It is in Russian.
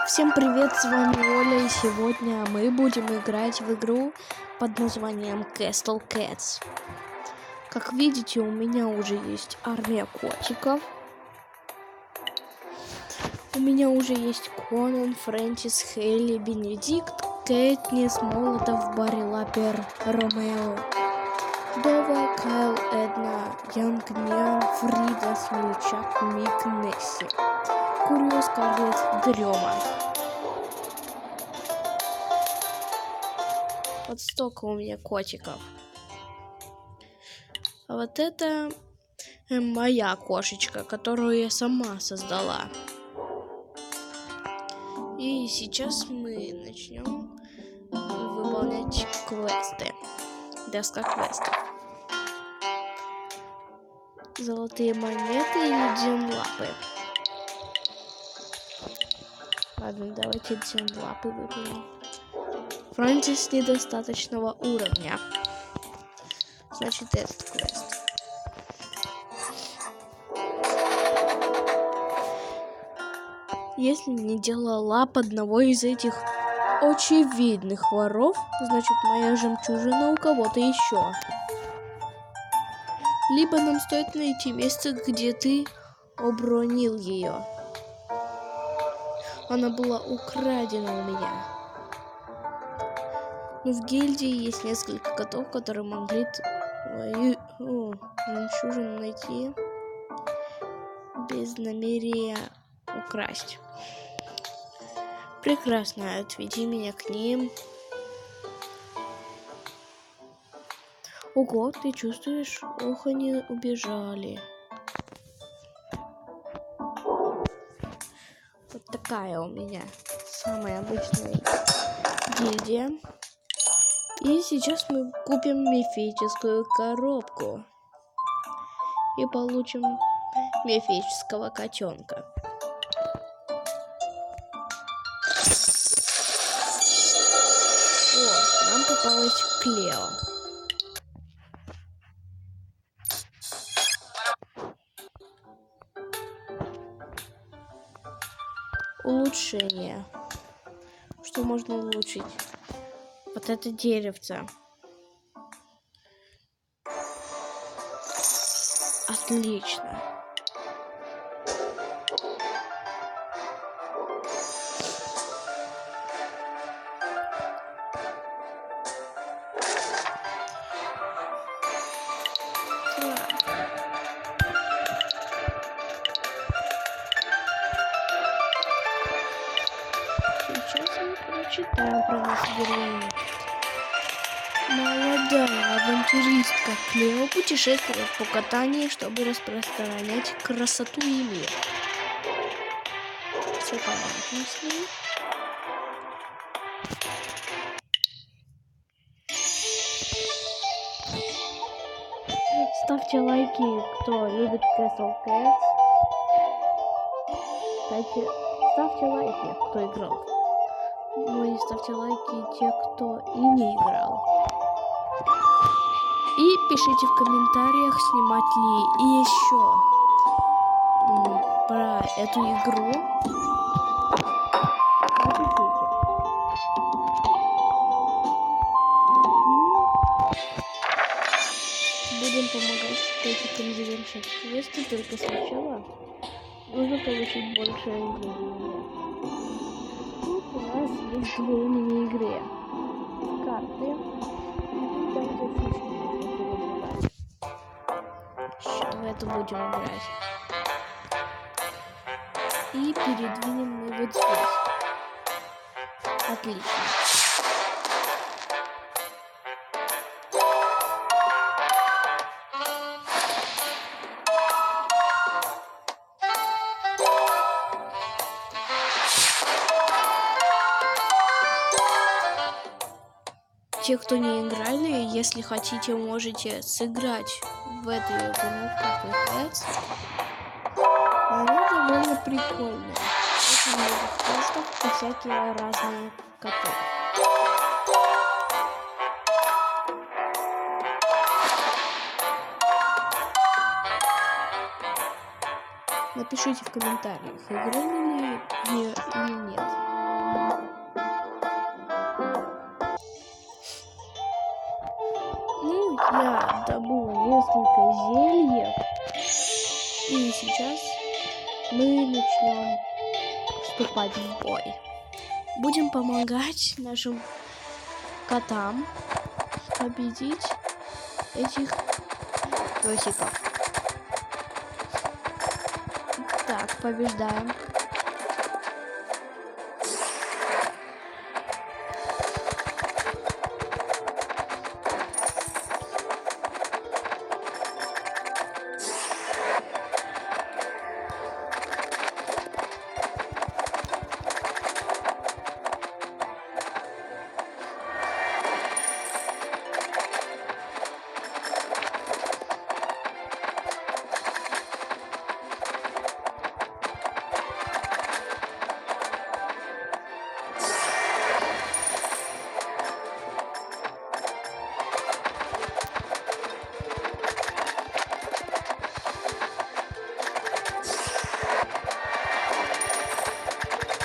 Всем привет, с вами Оля, и сегодня мы будем играть в игру под названием Castle Cats. Как видите, у меня уже есть армия котиков. У меня уже есть Конан, Фрэнсис, Хейли, Бенедикт, Кэтнис, Молотов, Барри Лапер, Ромео, Дова, Кайл, Эдна, Янг, Ниан, Фрида, Смельчак, Мик, Несси, Курио, Скарлетт, Дрема. Вот столько у меня котиков. А вот это моя кошечка, которую я сама создала. И сейчас мы начнем выполнять квесты. Доска квестов. Золотые монеты или дзенлапы. Ладно, давайте дзенлапы выполним. Фрэнсис недостаточного уровня. Значит, этот квест. Если не делала лап одного из этих очевидных воров, значит, моя жемчужина у кого-то еще. Либо нам стоит найти место, где ты обронил ее. Она была украдена у меня. Но в гильдии есть несколько котов, которые могли жемчужину найти без намерения украсть. Прекрасно, отведи меня к ним. Ого, ты чувствуешь? Ох, они убежали. Вот такая у меня самая обычная гильдия. И сейчас мы купим мифическую коробку. И получим мифического котенка. О, нам попалась Клео. Улучшение. Что можно улучшить? Вот это деревце. Отлично. Сейчас мы прочитаем про нашу героиню. Молодая авантюристка Клео путешествует по катании, чтобы распространять красоту и мир. Все понятно с ней. Ставьте лайки, кто любит Castle Cats. Ставьте лайки, кто играл. Ну и ставьте лайки те, кто и не играл. И пишите в комментариях, снимать ли еще про эту игру. Напишите. Будем помогать котикам завершать квесты, только сначала нужно получить больше изменений. Тут у нас есть две мини-игры. Карты. И там фишки можно перебирать. Сейчас в это будем играть. И передвинем мы вот здесь. Отлично. Те, кто не играли, если хотите, можете сыграть в эту игру, как Cats. Она довольно прикольная. Очень много квестов и всякие разные коты. Напишите в комментариях, играли ли или нет. я добыла несколько зельев. И сейчас мы начнем вступать в бой. Будем помогать нашим котам победить этих песиков. Так, побеждаем.